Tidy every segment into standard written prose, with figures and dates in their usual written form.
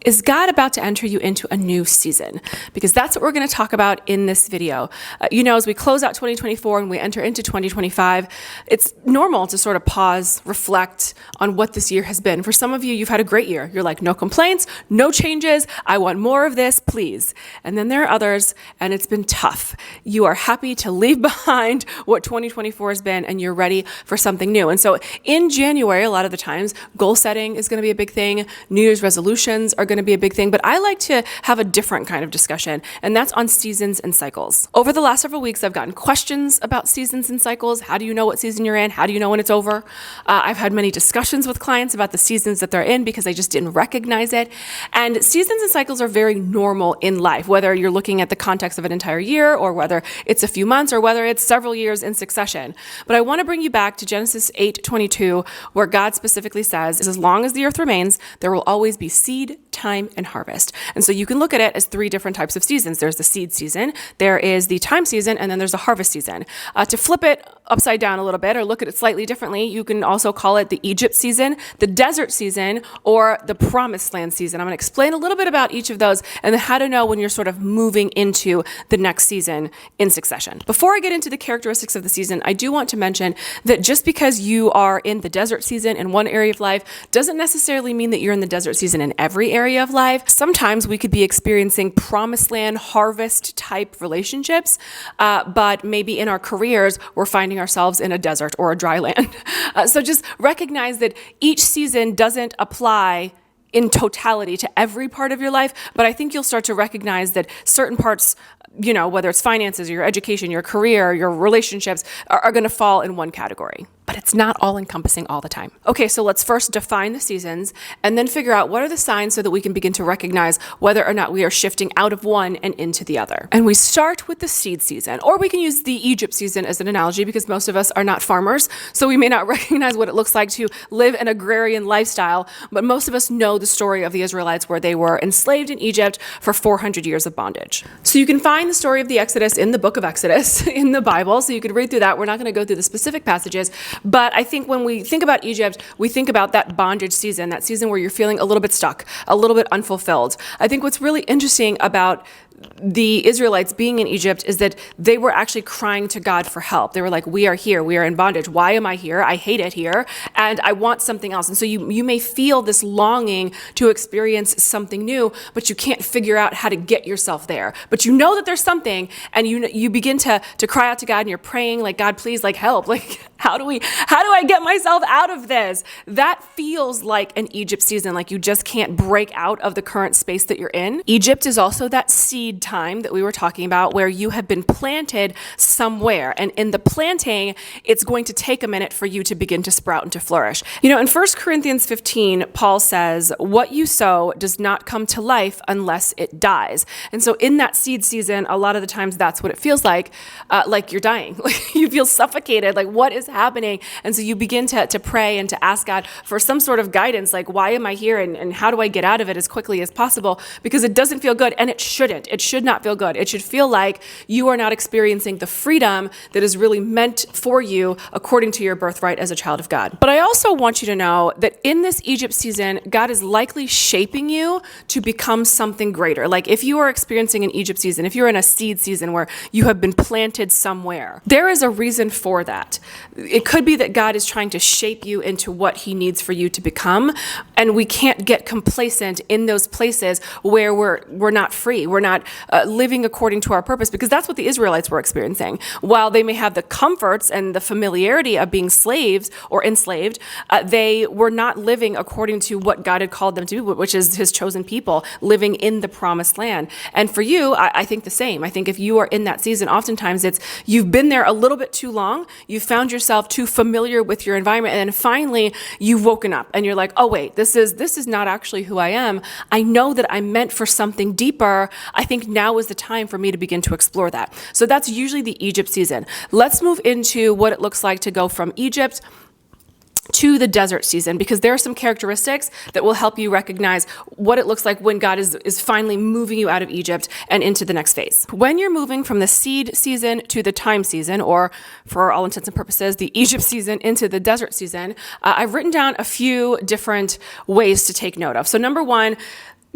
Is God about to enter you into a new season? Because that's what we're going to talk about in this video. As we close out 2024 and we enter into 2025, it's normal to sort of pause, reflect on what this year has been. For some of you, you've had a great year. You're like, no complaints, no changes. I want more of this, please. And then there are others, and it's been tough. You are happy to leave behind what 2024 has been, and you're ready for something new. And so in January, a lot of the times, goal setting is going to be a big thing. New Year's resolutions are going to be a big thing, but I like to have a different kind of discussion, and that's on seasons and cycles. Over the last several weeks, I've gotten questions about seasons and cycles. How do you know what season you're in? How do you know when it's over? I've had many discussions with clients about the seasons that they're in because they just didn't recognize it. And seasons and cycles are very normal in life, whether you're looking at the context of an entire year or whether it's a few months or whether it's several years in succession. But I want to bring you back to Genesis 8:22, where God specifically says, as long as the earth remains, there will always be seed, time, and harvest. And so you can look at it as three different types of seasons. There's the seed season, there is the time season, and then there's the harvest season. To flip it upside down a little bit or look at it slightly differently, you can also call it the Egypt season, the desert season, or the promised land season. I'm going to explain a little bit about each of those and then how to know when you're sort of moving into the next season in succession. Before I get into the characteristics of the season, I do want to mention that just because you are in the desert season in one area of life doesn't necessarily mean that you're in the desert season in every area of life. Sometimes we could be experiencing promised land harvest type relationships, but maybe in our careers, we're finding ourselves in a desert or a dry land. So just recognize that each season doesn't apply in totality to every part of your life, but I think you'll start to recognize that certain parts, whether it's finances, your education, your career, your relationships, are going to fall in one category. But it's not all encompassing all the time. Okay, so let's first define the seasons and then figure out what are the signs so that we can begin to recognize whether or not we are shifting out of one and into the other. And we start with the seed season, or we can use the Egypt season as an analogy because most of us are not farmers, so we may not recognize what it looks like to live an agrarian lifestyle, but most of us know the story of the Israelites where they were enslaved in Egypt for 400 years of bondage. So you can find the story of the Exodus in the book of Exodus in the Bible, so you could read through that. We're not going to go through the specific passages, but I think when we think about Egypt, we think about that bondage season, that season where you're feeling a little bit stuck, a little bit unfulfilled. I think what's really interesting about the Israelites being in Egypt is that they were actually crying to God for help. They were like, we are here, we are in bondage. Why am I here? I hate it here, and I want something else. And so you may feel this longing to experience something new, but you can't figure out how to get yourself there. But you know that there's something, and you begin to cry out to God, and you're praying like, God, please, like, help. Like, how do I get myself out of this? That feels like an Egypt season, like you just can't break out of the current space that you're in. Egypt is also that seed time that we were talking about where you have been planted somewhere. And in the planting, it's going to take a minute for you to begin to sprout and to flourish. In 1 Corinthians 15, Paul says, what you sow does not come to life unless it dies. And so in that seed season, a lot of the times that's what it feels like you're dying. Like you feel suffocated, like what is happening? And so you begin to pray and to ask God for some sort of guidance, like why am I here and how do I get out of it as quickly as possible? Because it doesn't feel good, and it shouldn't. It should not feel good. It should feel like you are not experiencing the freedom that is really meant for you according to your birthright as a child of God. But I also want you to know that in this Egypt season, God is likely shaping you to become something greater. Like if you are experiencing an Egypt season, if you're in a seed season where you have been planted somewhere, there is a reason for that. It could be that God is trying to shape you into what he needs for you to become, and we can't get complacent in those places where we're not free. We're not living according to our purpose, because that's what the Israelites were experiencing. While they may have the comforts and the familiarity of being slaves or enslaved, they were not living according to what God had called them to, which is his chosen people, living in the promised land. And for you, I think the same. I think if you are in that season, oftentimes it's you've been there a little bit too long, you've found yourself too familiar with your environment, and then finally you've woken up and you're like, oh wait, this is not actually who I am. I know that I'm meant for something deeper. I think now is the time for me to begin to explore that. So that's usually the Egypt season. Let's move into what it looks like to go from Egypt to the desert season, because there are some characteristics that will help you recognize what it looks like when God is finally moving you out of Egypt and into the next phase. When you're moving from the seed season to the time season, or for all intents and purposes, the Egypt season into the desert season, I've written down a few different ways to take note of. So number one,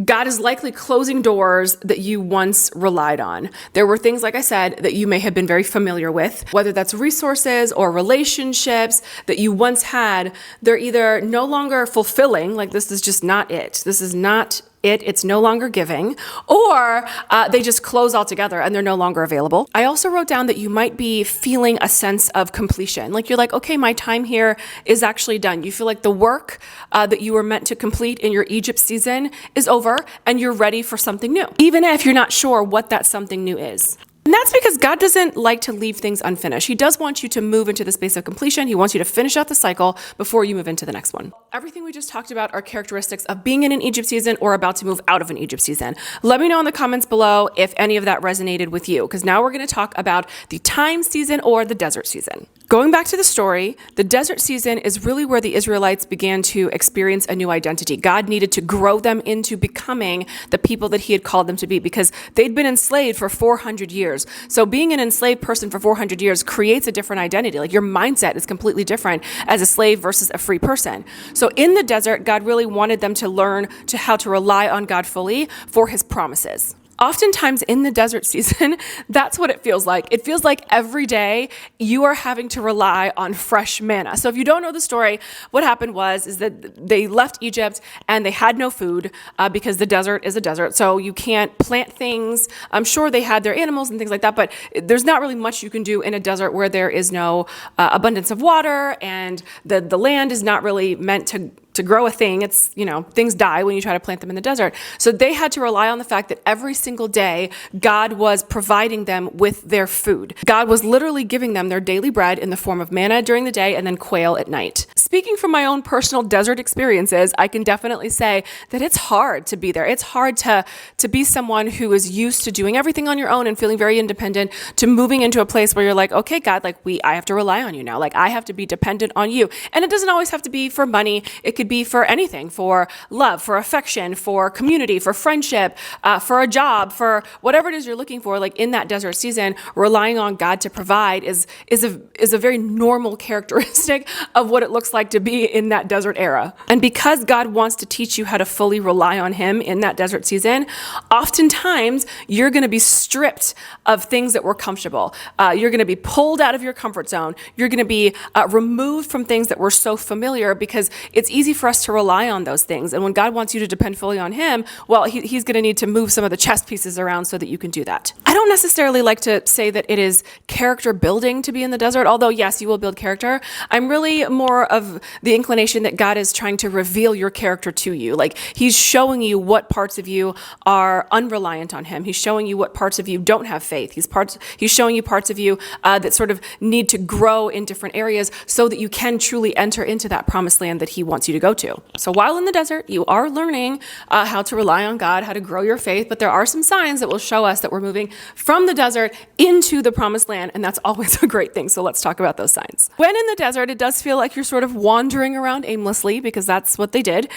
God is likely closing doors that you once relied on. There were things, like I said, that you may have been very familiar with, whether that's resources or relationships that you once had. They're either no longer fulfilling, like this is just not it. This is not it's no longer giving, or they just close altogether and they're no longer available. I also wrote down that you might be feeling a sense of completion. Like you're like, okay, my time here is actually done. You feel like the work that you were meant to complete in your Egypt season is over and you're ready for something new, even if you're not sure what that something new is. And that's because God doesn't like to leave things unfinished. He does want you to move into the space of completion. He wants you to finish out the cycle before you move into the next one. Everything we just talked about are characteristics of being in an Egypt season or about to move out of an Egypt season. Let me know in the comments below if any of that resonated with you, because now we're going to talk about the time season or the desert season. Going back to the story, the desert season is really where the Israelites began to experience a new identity. God needed to grow them into becoming the people that he had called them to be, because they'd been enslaved for 400 years. So being an enslaved person for 400 years creates a different identity. Like your mindset is completely different as a slave versus a free person. So in the desert, God really wanted them to learn how to rely on God fully for his promises. Oftentimes in the desert season, that's what it feels like. It feels like every day you are having to rely on fresh manna. So if you don't know the story, what happened is that they left Egypt and they had no food because the desert is a desert. So you can't plant things. I'm sure they had their animals and things like that, but there's not really much you can do in a desert where there is no abundance of water and the land is not really meant to grow a thing. It's, things die when you try to plant them in the desert. So they had to rely on the fact that every single day, God was providing them with their food. God was literally giving them their daily bread in the form of manna during the day and then quail at night. Speaking from my own personal desert experiences, I can definitely say that it's hard to be there. It's hard to be someone who is used to doing everything on your own and feeling very independent, to moving into a place where you're like, okay, God, I have to rely on you now. I have to be dependent on you. And it doesn't always have to be for money. It could be for anything, for love, for affection, for community, for friendship, for a job, for whatever it is you're looking for. Like in that desert season, relying on God to provide is a very normal characteristic of what it looks like to be in that desert era. And because God wants to teach you how to fully rely on him in that desert season, oftentimes you're going to be stripped of things that were comfortable. You're going to be pulled out of your comfort zone. You're going to be removed from things that were so familiar, because it's easy for us to rely on those things. And when God wants you to depend fully on him, well, he's going to need to move some of the chess pieces around so that you can do that. I don't necessarily like to say that it is character building to be in the desert, although yes, you will build character. I'm really more of the inclination that God is trying to reveal your character to you. Like he's showing you what parts of you are unreliant on him. He's showing you what parts of you don't have faith. He's showing you parts of you that sort of need to grow in different areas so that you can truly enter into that promised land that he wants you to go to. So while in the desert, you are learning how to rely on God, how to grow your faith, but there are some signs that will show us that we're moving from the desert into the promised land, and that's always a great thing. So let's talk about those signs. When in the desert, it does feel like you're sort of wandering around aimlessly, because that's what they did.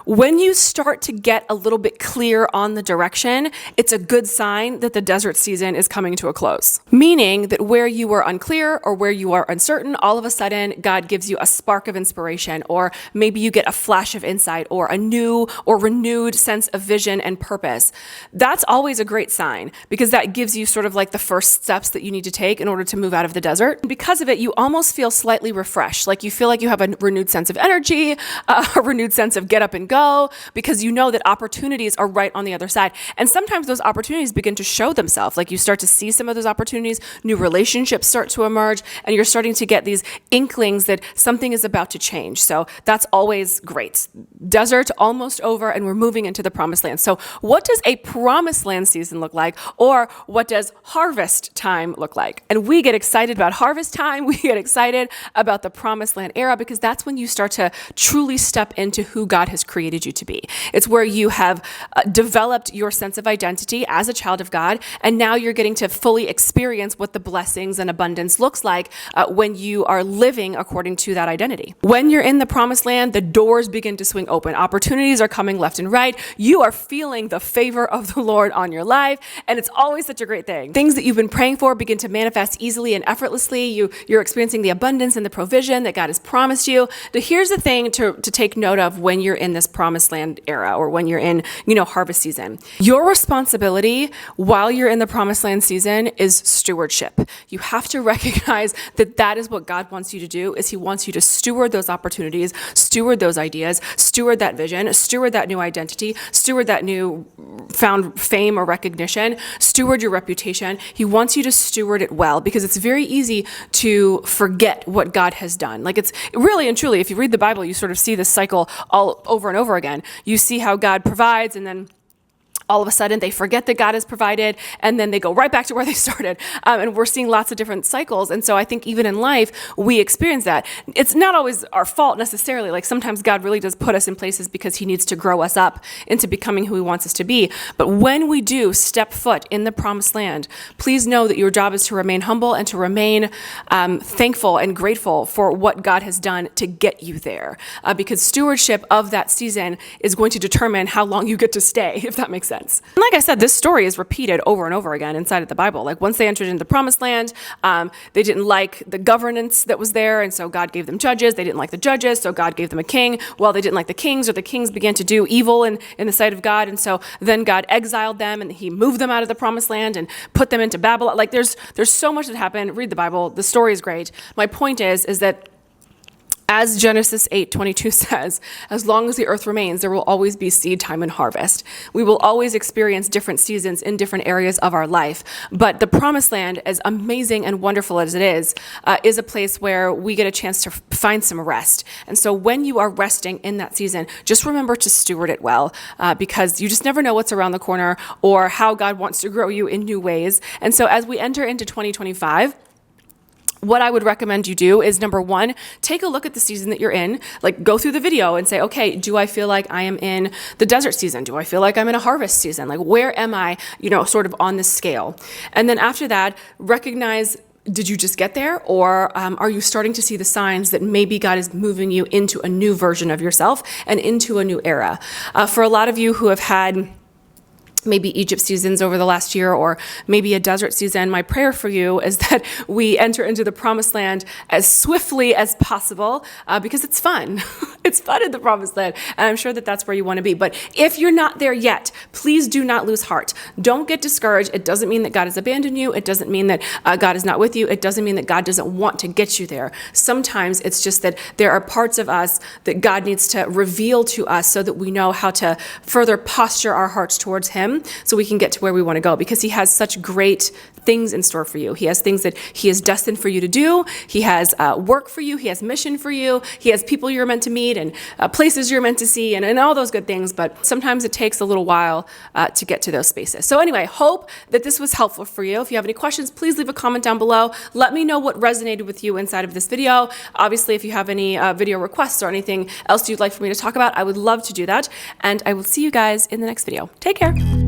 When you start to get a little bit clear on the direction, it's a good sign that the desert season is coming to a close. Meaning that where you were unclear or where you are uncertain, all of a sudden God gives you a spark of inspiration, or maybe you get a flash of insight or a new or renewed sense of vision and purpose. That's always a great sign, because that gives you sort of like the first steps that you need to take in order to move out of the desert. And because of it, you almost feel slightly refreshed. Like you feel like you have a renewed sense of energy, a renewed sense of get up and go, because you know that opportunities are right on the other side. And sometimes those opportunities begin to show themselves. Like you start to see some of those opportunities, new relationships start to emerge, and you're starting to get these inklings that something is about to change. So that's always great. Desert almost over, and we're moving into the promised land. So what does a promised land season look like? Or what does harvest time look like? And we get excited about harvest time. We get excited about the promised land era, because that's when you start to truly step into who God has created you to be. It's where you have developed your sense of identity as a child of God, and now you're getting to fully experience what the blessings and abundance looks like when you are living according to that identity. When you're in the promised land, land, the doors begin to swing open. Opportunities are coming left and right. You are feeling the favor of the Lord on your life, and it's always such a great thing. Things that you've been praying for begin to manifest easily and effortlessly. You're experiencing the abundance and the provision that God has promised you. But here's the thing to take note of when you're in this promised land era, or when you're in, harvest season. Your responsibility while you're in the promised land season is stewardship. You have to recognize that is what God wants you to do, is he wants you to steward those opportunities, steward those ideas, steward that vision, steward that new identity, steward that new found fame or recognition, steward your reputation. He wants you to steward it well, because it's very easy to forget what God has done. Like, it's really and truly, if you read the Bible, you sort of see this cycle all over and over again. You see how God provides, and then all of a sudden they forget that God has provided, and then they go right back to where they started. And we're seeing lots of different cycles. And so I think even in life, we experience that. It's not always our fault necessarily. Like, sometimes God really does put us in places because he needs to grow us up into becoming who he wants us to be. But when we do step foot in the promised land, please know that your job is to remain humble and to remain thankful and grateful for what God has done to get you there. Because stewardship of that season is going to determine how long you get to stay, if that makes sense. And like I said, this story is repeated over and over again inside of the Bible. Like, once they entered into the promised land, they didn't like the governance that was there, and so God gave them judges. They didn't like the judges, so God gave them a king. Well, they didn't like the kings, or the kings began to do evil in the sight of God, and so then God exiled them, and he moved them out of the promised land and put them into Babylon. Like, there's so much that happened. Read the Bible. The story is great. My point is that, as Genesis 8:22 says, as long as the earth remains, there will always be seed time and harvest. We will always experience different seasons in different areas of our life. But the promised land, as amazing and wonderful as it is a place where we get a chance to find some rest. And so when you are resting in that season, just remember to steward it well, because you just never know what's around the corner or how God wants to grow you in new ways. And so as we enter into 2025, what I would recommend you do is, number one, take a look at the season that you're in. Like, go through the video and say, okay, do I feel like I am in the desert season? Do I feel like I'm in a harvest season? Like, where am I, sort of on this scale? And then after that, recognize, did you just get there? Or are you starting to see the signs that maybe God is moving you into a new version of yourself and into a new era? For a lot of you who have had maybe Egypt seasons over the last year, or maybe a desert season, my prayer for you is that we enter into the promised land as swiftly as possible, because it's fun. It's fun in the promised land, and I'm sure that that's where you want to be. But if you're not there yet, please do not lose heart. Don't get discouraged. It doesn't mean that God has abandoned you. It doesn't mean that God is not with you. It doesn't mean that God doesn't want to get you there. Sometimes it's just that there are parts of us that God needs to reveal to us so that we know how to further posture our hearts towards him, so we can get to where we want to go, because he has such great things in store for you. He has things that he is destined for you to do. He has work for you. He has mission for you. He has people you're meant to meet, and places you're meant to see, and all those good things. But sometimes it takes a little while to get to those spaces. So anyway, hope that this was helpful for you. If you have any questions, please leave a comment down below. Let me know what resonated with you inside of this video. Obviously, if you have any video requests or anything else you'd like for me to talk about, I would love to do that. And I will see you guys in the next video. Take care.